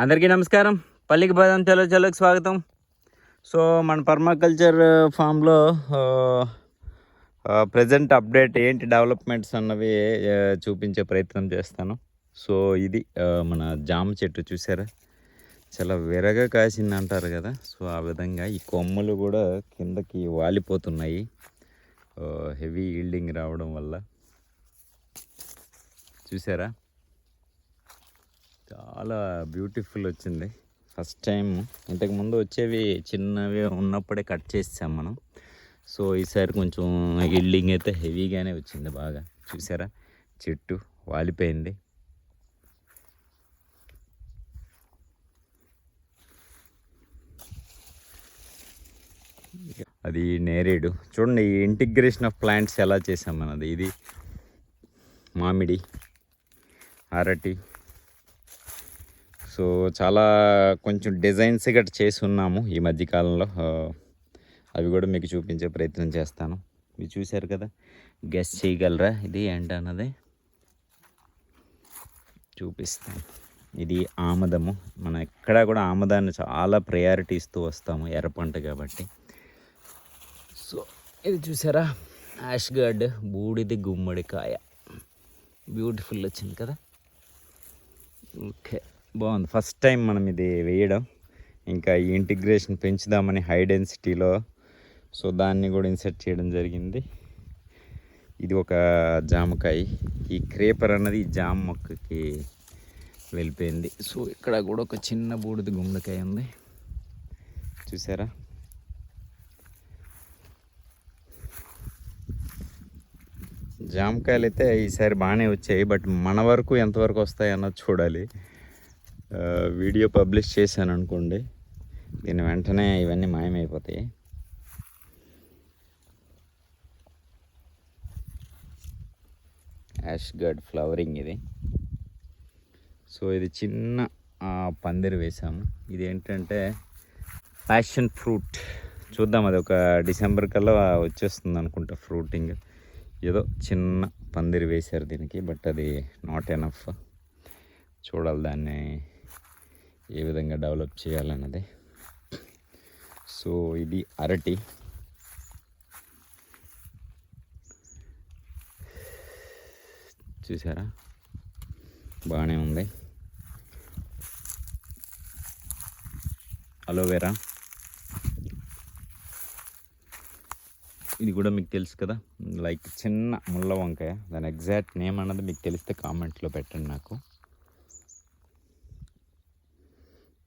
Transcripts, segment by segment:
అందరికీ నమస్కారం. పల్లికి బాదం చలో చలోకి స్వాగతం. సో మన పర్మాకల్చర్ ఫామ్లో ప్రజెంట్ అప్డేట్ ఏంటి, డెవలప్మెంట్స్ అన్నవి చూపించే ప్రయత్నం చేస్తాను. సో ఇది మన జామ చెట్టు చూసారా, చాలా విరగా కాసింది అంటారు కదా. సో ఆ విధంగా ఈ కొమ్మలు కూడా కిందకి వాలిపోతున్నాయి హెవీ ఈల్డింగ్ రావడం వల్ల. చూసారా, చాలా బ్యూటిఫుల్ వచ్చింది. ఫస్ట్ టైం, ఇంతకుముందు వచ్చేవి చిన్నవి ఉన్నప్పుడే కట్ చేసాం మనం. సో ఈసారి కొంచెం ఈల్డింగ్ అయితే హెవీగానే వచ్చింది బాగా. చూసారా, చెట్టు వాలిపోయింది. అది నేరేడు. చూడండి ఈ ఇంటిగ్రేషన్ ఆఫ్ ప్లాంట్స్ ఎలా చేసాం మనది. ఇది మామిడి, అరటి. సో చాలా కొంచెం డిజైన్స్ గట్రా చేసి ఉన్నాము ఈ మధ్యకాలంలో. అవి కూడా మీకు చూపించే ప్రయత్నం చేస్తాను. మీరు చూశారు కదా, గెస్ చేయగలరా ఇది ఏంటన్నది? చూపిస్తాను. ఇది ఆమదము. మనం ఎక్కడా కూడా ఆమదాన్ని చాలా ప్రయారిటీ ఇస్తూ వస్తాము, ఎర్రపంట కాబట్టి. సో ఇది చూసారా, యాష్ గార్డ్ బూడిది గుమ్మడికాయ. బ్యూటిఫుల్ వచ్చింది కదా. ఓకే, బాగుంది. ఫస్ట్ టైం మనం ఇది వేయడం. ఇంకా ఈ ఇంటిగ్రేషన్ పెంచుదామని హై డెన్సిటీలో, సో దాన్ని కూడా ఇన్సర్ట్ చేయడం జరిగింది. ఇది ఒక జామకాయ. ఈ క్రేపర్ అన్నది ఈ జామ మొక్కకి వెళ్ళిపోయింది. సో ఇక్కడ కూడా ఒక చిన్న బూడిద గుమ్మడికాయ ఉంది, చూసారా. జామకాయలు అయితే ఈసారి బాగానే వచ్చాయి, బట్ మన వరకు ఎంతవరకు వస్తాయి అన్నది చూడాలి. వీడియో పబ్లిష్ చేశాను అనుకోండి, దీని వెంటనే ఇవన్నీ మాయమైపోతాయి. యాష్ గార్డ్ ఫ్లవరింగ్ ఇది. సో ఇది చిన్న పందిరి వేసాము. ఇది ఏంటంటే ప్యాషన్ ఫ్రూట్. చూద్దాం, అది ఒక డిసెంబర్ కల్లా వచ్చేస్తుంది అనుకుంటా ఫ్రూటింగ్. ఏదో చిన్న పందిరి వేశారు దీనికి, బట్ అది నాట్ ఎనఫ్. చూడాలి దాన్ని ఏ విధంగా డెవలప్ చేయాలన్నది. సో ఇది అరటి. చూసారా, బాగానే ఉంది. అలోవెరా, ఇది కూడా మీకు తెలుసు కదా, లైక్ చిన్న ముళ్ళ వంకాయ. దాని ఎగ్జాక్ట్ నేమ్ అన్నది మీకు తెలిస్తే కామెంట్లో పెట్టండి నాకు.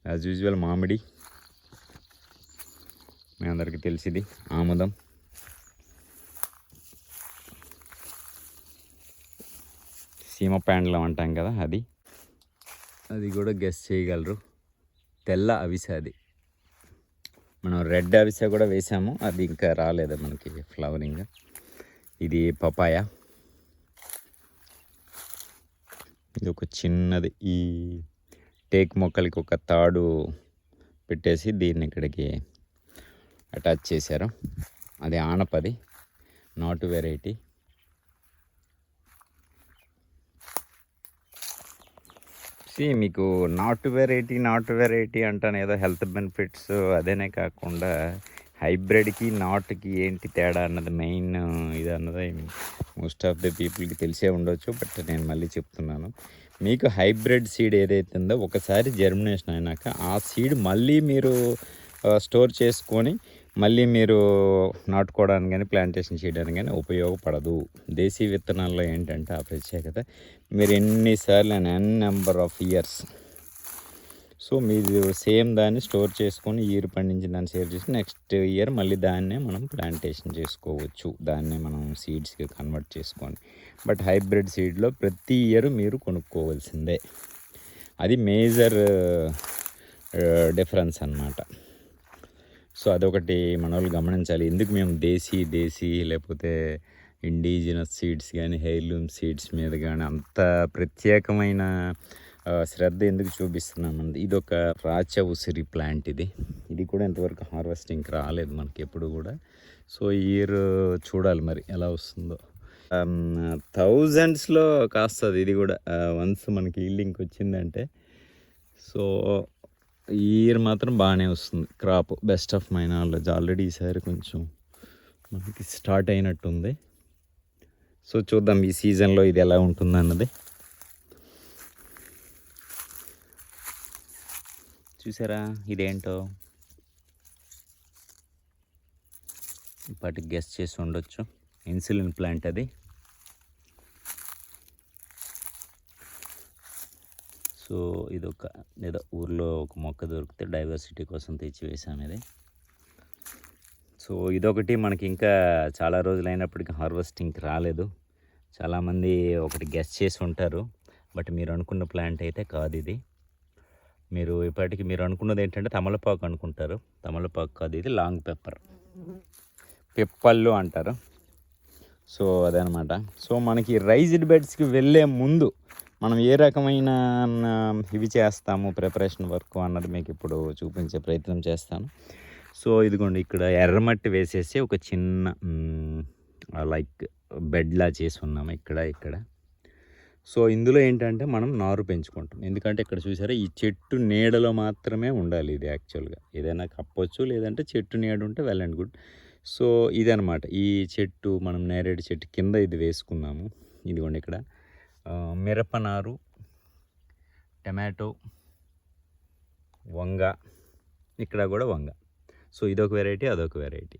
యాజ్ యూజువల్ మామిడి, మీ అందరికీ తెలిసింది. ఆముదం, సీమ ప్యాండ్లం అంటాం కదా, అది. అది కూడా గెస్ చేయగలరు, తెల్ల అవిసె. అది మనం రెడ్ అవిసె కూడా వేసాము, అది ఇంకా రాలేదు మనకి ఫ్లవరింగ్. ఇది పపాయ. ఇది ఒక చిన్నది, ఈ టేక్ మొక్కలకి ఒక తాడు పెట్టేసి దీన్ని ఇక్కడికి అటాచ్ చేశారు. అది ఆనపది, నాటు వెరైటీ. మీకు నాటు వెరైటీ అంటాను, ఏదో హెల్త్ బెనిఫిట్స్ అదేనే కాకుండా హైబ్రిడ్కి నాటుకి ఏంటి తేడా అన్నది మెయిన్ ఇది అన్నది మోస్ట్ ఆఫ్ ద పీపుల్కి తెలిసే ఉండొచ్చు. బట్ నేను మళ్ళీ చెప్తున్నాను, మీకు హైబ్రిడ్ సీడ్ ఏదైతే ఉందో ఒకసారి జర్మినేషన్ అయినాక ఆ సీడ్ మళ్ళీ మీరు స్టోర్ చేసుకొని మళ్ళీ మీరు నాటుకోవడానికి కానీ ప్లాంటేషన్ చేయడానికి కానీ ఉపయోగపడదు. దేశీ విత్తనాల్లో ఏంటంటే ఆ ప్రత్యేకత, మీరు ఎన్నిసార్లు ఎన్ నెంబర్ ఆఫ్ ఇయర్స్, సో మీరు సేమ్ దాన్ని స్టోర్ చేసుకొని ఇయర్ పండించిన దాన్ని సేవ్ చేసి నెక్స్ట్ ఇయర్ మళ్ళీ దాన్నే మనం ప్లాంటేషన్ చేసుకోవచ్చు, దాన్నే మనం సీడ్స్కి కన్వర్ట్ చేసుకొని. బట్ హైబ్రిడ్ సీడ్లో ప్రతి ఇయర్ మీరు కొనుక్కోవాల్సిందే. అది మేజర్ డిఫరెన్స్ అన్నమాట. సో అదొకటి మన వాళ్ళు గమనించాలి. ఎందుకు మేము దేశీ లేకపోతే ఇండిజినస్ సీడ్స్ కానీ హెయిర్లూమ్ సీడ్స్ మీద కానీ అంత ప్రత్యేకమైన శ్రద్ధ ఎందుకు చూపిస్తున్నామండి. ఇది ఒక రాచ ఉసిరి ప్లాంట్. ఇది కూడా ఇంతవరకు హార్వెస్టింగ్కి రాలేదు మనకి ఎప్పుడు కూడా. సో ఇయర్ చూడాలి మరి ఎలా వస్తుందో. థౌజండ్స్లో కాస్తుంది ఇది కూడా. వన్స్ మనకి ఈల్డింగ్కి వచ్చిందంటే సో ఈ ఇయర్ మాత్రం బాగానే వస్తుంది crop, best of my knowledge. Already ఈసారి కొంచెం మనకి స్టార్ట్ అయినట్టుంది. సో చూద్దాం ఈ సీజన్లో ఇది ఎలా ఉంటుంది అన్నది. చూసారా ఇదేంటో ఇప్పటికి గెస్ చేసి ఉండొచ్చు. ఇన్సులిన్ ప్లాంట్ అది. సో ఇదొక ఏదో ఊర్లో ఒక మొక్క దొరికితే డైవర్సిటీ కోసం తెచ్చి వేసాము ఇది. సో ఇదొకటి మనకి ఇంకా చాలా రోజులైనప్పటికీ హార్వెస్టింగ్కి రాలేదు. చాలామంది ఒకటి గెస్ చేసి ఉంటారు, బట్ మీరు అనుకున్న ప్లాంట్ అయితే కాదు ఇది. మీరు ఇప్పటికి మీరు అనుకున్నది ఏంటంటే తమలపాకు అనుకుంటారు. తమలపాకు కాదు, ఇది లాంగ్ పెప్పర్, పిప్పళ్ళు అంటారు. సో అదనమాట. సో మనకి రైజ్డ్ బెడ్స్కి వెళ్ళే ముందు మనం ఏ రకమైన ఇవి చేస్తాము ప్రిపరేషన్ వర్క్ అన్నది మీకు ఇప్పుడు చూపించే ప్రయత్నం చేస్తాను. సో ఇదిగోండి, ఇక్కడ ఎర్రమట్టి వేసేసి ఒక చిన్న లైక్ బెడ్లా చేసి ఉన్నాము ఇక్కడ. సో ఇందులో ఏంటంటే మనం నారు పెంచుకుంటాం. ఎందుకంటే ఇక్కడ చూసారా ఈ చెట్టు నీడలో మాత్రమే ఉండాలి ఇది. యాక్చువల్గా ఏదైనా కప్పొచ్చు, లేదంటే చెట్టు నీడ ఉంటే వెల్ అండ్ గుడ్. సో ఇదనమాట ఈ చెట్టు, మనం నేరేడు చెట్టు కింద ఇది వేసుకున్నాము. ఇదిగోండి ఇక్కడ మిరపనారు, టమాటో, వంగ, ఇక్కడ కూడా వంగ. సో ఇదొక వెరైటీ, అదొక వెరైటీ.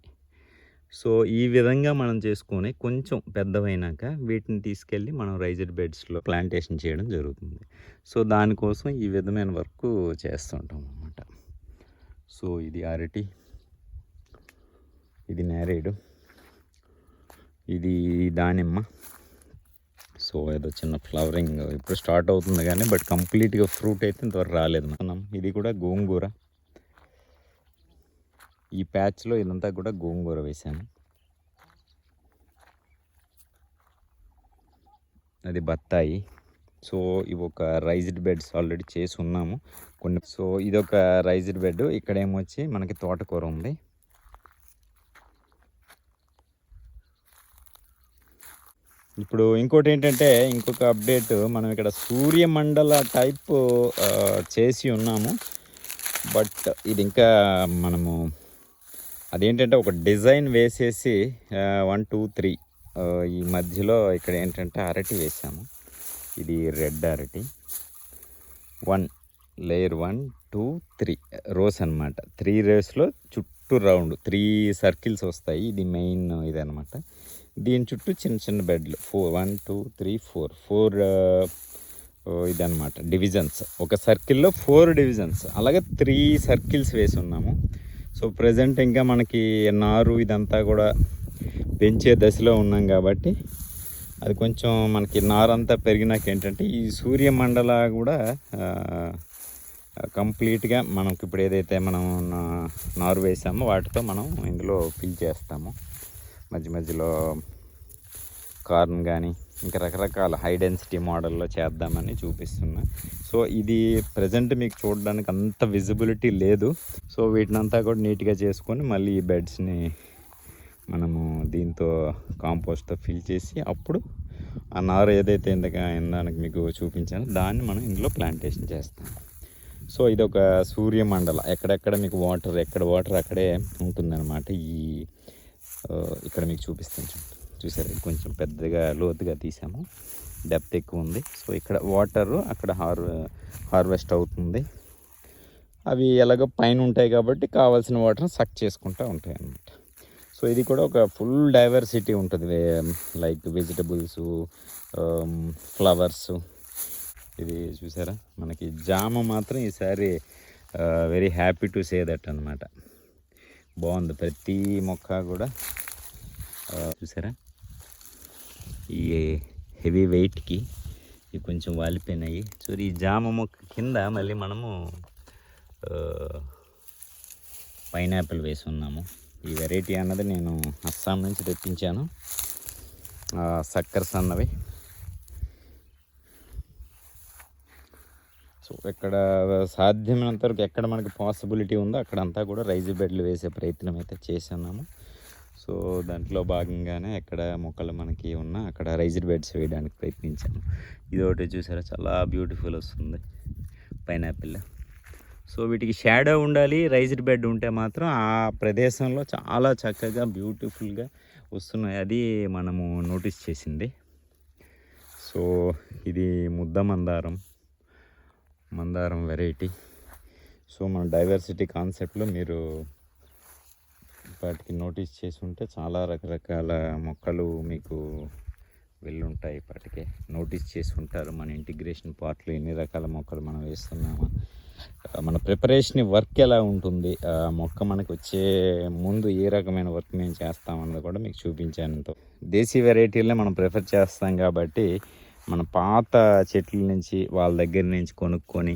సో ఈ విధంగా మనం చేసుకొని కొంచెం పెద్దవైనాక వీటిని తీసుకెళ్ళి మనం రైజ్డ్ బెడ్స్లో ప్లాంటేషన్ చేయడం జరుగుతుంది. సో దానికోసం ఈ విధమైన వర్క్ చేస్తుంటాం అన్నమాట. సో ఇది అరటి, ఇది నేరేడు, ఇది దానిమ్మ. సో ఏదో చిన్న ఫ్లవరింగ్ ఇప్పుడు స్టార్ట్ అవుతుంది కానీ బట్ కంప్లీట్గా ఫ్రూట్ అయితే ఇంతవరకు రాలేదు మనం. ఇది కూడా గోంగూర. ఈ ప్యాచ్లో ఇదంతా కూడా గోంగూర వేసాను. అది బత్తాయి. సో ఇవి ఒక రైజ్డ్ బెడ్స్ ఆల్రెడీ చేసి ఉన్నాము కొన్ని. సో ఇదొక రైజ్డ్ బెడ్. ఇక్కడ ఏమొచ్చి మనకి తోటకూర ఉంది. ఇప్పుడు ఇంకోటి ఏంటంటే ఇంకొక అప్డేట్, మనం ఇక్కడ సూర్యమండల టైప్ చేసి ఉన్నాము. బట్ ఇది ఇంకా మనము అదేంటంటే ఒక డిజైన్ వేసేసి 1 2 3 ఈ మధ్యలో ఇక్కడ ఏంటంటే అరటి వేసాము. ఇది రెడ్ అరటి. 1 లేయర్ 1 2 3 రోస్ అనమాట. 3 రోస్లో చుట్టూ రౌండ్ 3 సర్కిల్స్ వస్తాయి. ఇది మెయిన్ ఇది అనమాట. దీని చుట్టూ చిన్న చిన్న బెడ్లు 1 2 3 4 ఇదనమాట డివిజన్స్. ఒక సర్కిల్లో 4 డివిజన్స్, అలాగే 3 సర్కిల్స్ వేసి ఉన్నాము. సో ప్రజెంట్ ఇంకా మనకి నారు ఇదంతా కూడా పెంచే దశలో ఉన్నాం కాబట్టి అది కొంచెం మనకి నారంతా పెరిగినాక ఏంటంటే ఈ సూర్యమండల కూడా కంప్లీట్గా మనకి ఇప్పుడు ఏదైతే మనం నారు వేసామో వాటితో మనం ఇందులో ఫిల్ చేస్తాము. మధ్య మధ్యలో కార్న్ కానీ ఇంకా రకరకాల హై డెన్సిటీ మోడల్లో చేద్దామని చూపిస్తున్నా. సో ఇది ప్రజెంట్ మీకు చూడడానికి అంత విజిబిలిటీ లేదు. సో వీటినంతా కూడా నీట్గా చేసుకొని మళ్ళీ ఈ బెడ్స్ని మనము దీంతో కాంపోస్ట్తో ఫిల్ చేసి అప్పుడు ఆ నారు ఏదైతే ఇందాక మీకు చూపించానో దాన్ని మనం ఇందులో ప్లాంటేషన్ చేస్తాం. సో ఇది ఒక సూర్యమండల. ఎక్కడెక్కడ మీకు వాటర్, ఎక్కడ వాటర్ అక్కడే ఉంటుందన్నమాట. ఈ ఇక్కడ మీకు చూపిస్తాను. చూసారు కొంచెం పెద్దగా లోతుగా తీసాము, డెప్త్ ఎక్కువ ఉంది. సో ఇక్కడ వాటరు అక్కడ హార్వెస్ట్ అవుతుంది. అవి ఎలాగో పైన ఉంటాయి కాబట్టి కావాల్సిన వాటర్ని సక్ చేసుకుంటూ ఉంటాయి అన్నమాట. సో ఇది కూడా ఒక ఫుల్ డైవర్సిటీ ఉంటుంది, లైక్ వెజిటబుల్స్, ఫ్లవర్స్. ఇది చూసారా మనకి జామ మాత్రం ఈసారి very happy to say that అనమాట. బాగుంది ప్రతి మొక్క కూడా. చూసారా ఈ హెవీ వెయిట్కి ఇవి కొంచెం వాలిపోయినాయి. సో ఈ జామ మొక్క కింద మళ్ళీ మనము పైనాపిల్ వేసి ఉన్నాము. ఈ వెరైటీ అన్నది నేను అస్సాం నుంచి తెప్పించాను, సక్కర్స్ అన్నవి. సో ఎక్కడ సాధ్యమైనంత వరకు ఎక్కడ మనకి పాసిబిలిటీ ఉందో అక్కడంతా కూడా రైజ్ బెడ్లు వేసే ప్రయత్నం అయితే చేస్తున్నాము. సో దాంట్లో భాగంగానే ఎక్కడ మొక్కలు మనకి ఉన్నా అక్కడ రైజ్డ్ బెడ్స్ వేయడానికి ప్రయత్నించాను. ఇది ఒకటి చూసారా చాలా బ్యూటిఫుల్ వస్తుంది. పైనాపిల్. సో వీటికి షాడో ఉండాలి, రైజ్డ్ బెడ్ ఉంటే మాత్రం ఆ ప్రదేశంలో చాలా చక్కగా బ్యూటిఫుల్గా వస్తున్నాయి. అది మనము నోటీస్ చేసింది. సో ఇది ముద్ద మందారం వెరైటీ. సో మన డైవర్సిటీ కాన్సెప్ట్లో మీరు వాటికి నోటీస్ చేసి ఉంటే చాలా రకరకాల మొక్కలు మీకు వెళ్ళుంటాయి. ఇప్పటికే నోటీస్ చేసి ఉంటారు మన ఇంటిగ్రేషన్ పార్ట్లో ఎన్ని రకాల మొక్కలు మనం వేస్తున్నామా, మన ప్రిపరేషన్ వర్క్ ఎలా ఉంటుంది, మొక్క మనకు వచ్చే ముందు ఏ రకమైన వర్క్ మేము చేస్తామన్నది కూడా మీకు చూపించాను. దేశీ వెరైటీలనే మనం ప్రిఫర్ చేస్తాం కాబట్టి మన పాత చెట్ల నుంచి వాళ్ళ దగ్గర నుంచి కొనుక్కొని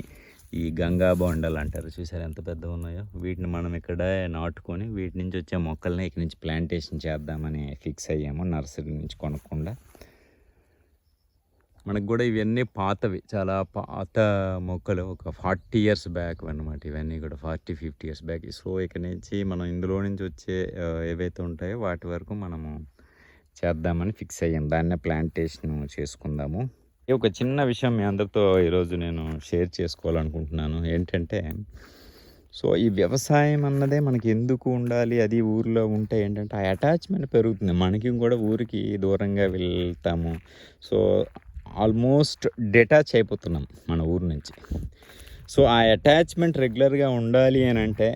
ఈ గంగా బొండలు అంటారు చూసారు ఎంత పెద్దగా ఉన్నాయో, వీటిని మనం ఇక్కడ నాటుకొని వీటి నుంచి వచ్చే మొక్కల్ని ఇక్కడి నుంచి ప్లాంటేషన్ చేద్దామని ఫిక్స్ అయ్యాము. నర్సరీ నుంచి కొనకుండా మనకు కూడా ఇవన్నీ పాతవి, చాలా పాత మొక్కలు, ఒక 40 years బ్యాక్ అన్నమాట. ఇవన్నీ కూడా 40-50 years బ్యాక్. సో ఇక్కడ నుంచి మనం ఇందులో నుంచి వచ్చే ఏవైతే ఉంటాయో వాటి వరకు మనము చేద్దామని ఫిక్స్ అయ్యాం. దాన్నే ప్లాంటేషన్ చేసుకుందాము. ఒక చిన్న విషయం మీ అందరితో ఈరోజు నేను షేర్ చేసుకోవాలనుకుంటున్నాను. ఏంటంటే సో ఈ వ్యవసాయం అన్నదే మనకి ఎందుకు ఉండాలి, అది ఊరిలో ఉంటే ఏంటంటే ఆ అటాచ్మెంట్ పెరుగుతుంది. మనకి కూడా ఊరికి దూరంగా వెళ్తాము. సో ఆల్మోస్ట్ డిటాచ్ అయిపోతున్నాం మన ఊరు నుంచి. సో ఆ అటాచ్మెంట్ రెగ్యులర్గా ఉండాలి అని అంటే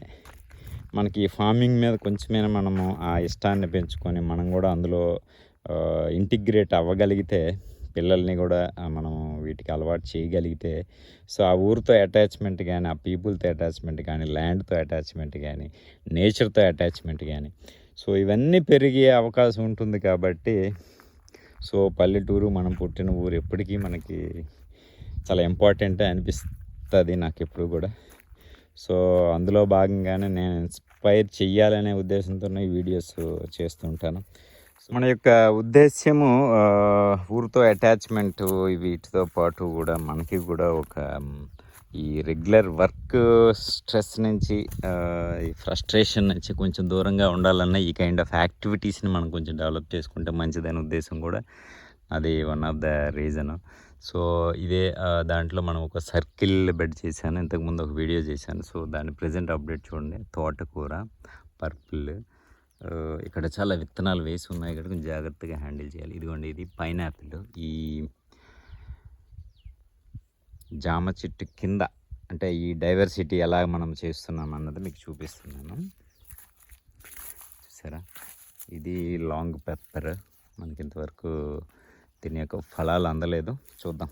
మనకి ఫార్మింగ్ మీద కొంచెమైనా మనము ఆ ఇష్టాన్ని పెంచుకొని మనం కూడా అందులో ఇంటిగ్రేట్ అవ్వగలిగితే, పిల్లల్ని కూడా మనం వీటికి అలవాటు చేయగలిగితే, సో ఆ ఊరితో అటాచ్మెంట్ కానీ, ఆ పీపుల్తో అటాచ్మెంట్ కానీ, ల్యాండ్తో అటాచ్మెంట్ కానీ, నేచర్తో అటాచ్మెంట్ కానీ, సో ఇవన్నీ పెరిగే అవకాశం ఉంటుంది. కాబట్టి సో పల్లెటూరు, మనం పుట్టిన ఊరు ఎప్పటికీ మనకి చాలా ఇంపార్టెంటే అనిపిస్తుంది నాకు ఎప్పుడు కూడా. సో అందులో భాగంగానే నేను ఇన్స్పైర్ చెయ్యాలనే ఉద్దేశంతో ఈ వీడియోస్ చేస్తుంటాను. మన యొక్క ఉద్దేశ్యము ఊరితో అటాచ్మెంట్, వీటితో పాటు కూడా మనకి కూడా ఒక ఈ రెగ్యులర్ వర్క్ స్ట్రెస్ నుంచి, ఈ ఫ్రస్ట్రేషన్ నుంచి కొంచెం దూరంగా ఉండాలన్న ఈ కైండ్ ఆఫ్ యాక్టివిటీస్ని మనం కొంచెం డెవలప్ చేసుకుంటే మంచిదనే ఉద్దేశం కూడా అది one of the reason. So ఇదే దాంట్లో మనం ఒక సర్కిల్ బెడ్ చేశాను, ఇంతకుముందు ఒక వీడియో చేశాను. సో దాని ప్రజెంట్ అప్డేట్ చూడండి. తోటకూర పర్పుల్, ఇక్కడ చాలా విత్తనాలు వేసి ఉన్నాయి. ఇక్కడ కొంచెం జాగ్రత్తగా హ్యాండిల్ చేయాలి. ఇదిగోండి, ఇది పైనాపిల్. ఈ జామ చెట్టు కింద అంటే ఈ డైవర్సిటీ ఎలా మనం చేస్తున్నాం అన్నది మీకు చూపిస్తున్నాను. చూసారా, ఇది లాంగ్ పెప్పర్. మనకి ఇంతవరకు దీని యొక్క ఫలాలు అందలేదు, చూద్దాం.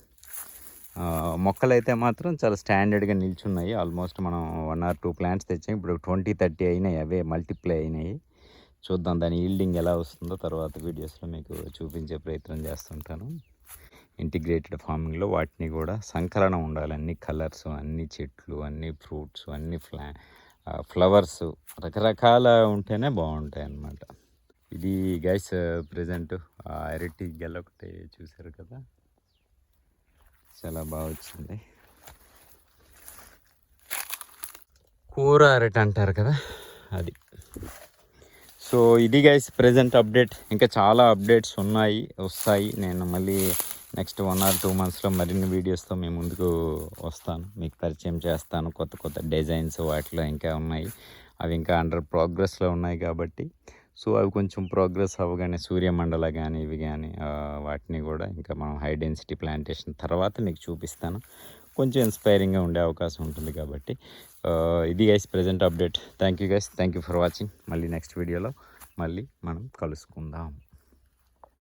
మొక్కలు అయితే మాత్రం చాలా స్టాండర్డ్గా నిల్చున్నాయి. ఆల్మోస్ట్ మనం 1 or 2 plants తెచ్చాం. ఇప్పుడు 20-30 అయినాయి, అవే మల్టిప్లై అయినాయి. చూద్దాం దాని ఈల్డింగ్ ఎలా వస్తుందో తర్వాత వీడియోస్లో మీకు చూపించే ప్రయత్నం చేస్తుంటాను. ఇంటిగ్రేటెడ్ ఫార్మింగ్లో వాటిని కూడా సంకలనం ఉండాలి. అన్ని కలర్స్, అన్ని చెట్లు, అన్ని ఫ్రూట్స్, అన్ని ఫ్లవర్స్ రకరకాల ఉంటేనే బాగుంటాయి అన్నమాట. ఇది గైస్ ప్రజెంట్ అరటి గెల ఒకటి చూసారు కదా, చాలా బాగా వచ్చింది. కూర అరటి అంటారు కదా, అది. సో ఇది గైస్ ప్రజెంట్ అప్డేట్. ఇంకా చాలా అప్డేట్స్ వస్తాయి. నేను మళ్ళీ నెక్స్ట్ 1 or 2 monthsలో మరిన్ని వీడియోస్తో మేము ముందుకు వస్తాను, మీకు పరిచయం చేస్తాను. కొత్త డిజైన్స్ వాటిలో ఇంకా ఉన్నాయి, అవి ఇంకా అండర్ ప్రోగ్రెస్లో ఉన్నాయి. కాబట్టి సో అవి కొంచెం ప్రోగ్రెస్ అవ్వగానే సూర్యమండల కానీ ఇవి కానీ వాటిని కూడా ఇంకా మనం హై డెన్సిటీ ప్లాంటేషన్ తర్వాత మీకు చూపిస్తాను. కొంచెం ఇన్స్పైరింగ్గా ఉండే అవకాశం ఉంటుంది. కాబట్టి ఇది guys present update. Thank you guys, thank you for watching. మళ్ళీ నెక్స్ట్ వీడియోలో మళ్ళీ మనం కలుసుకుందాం.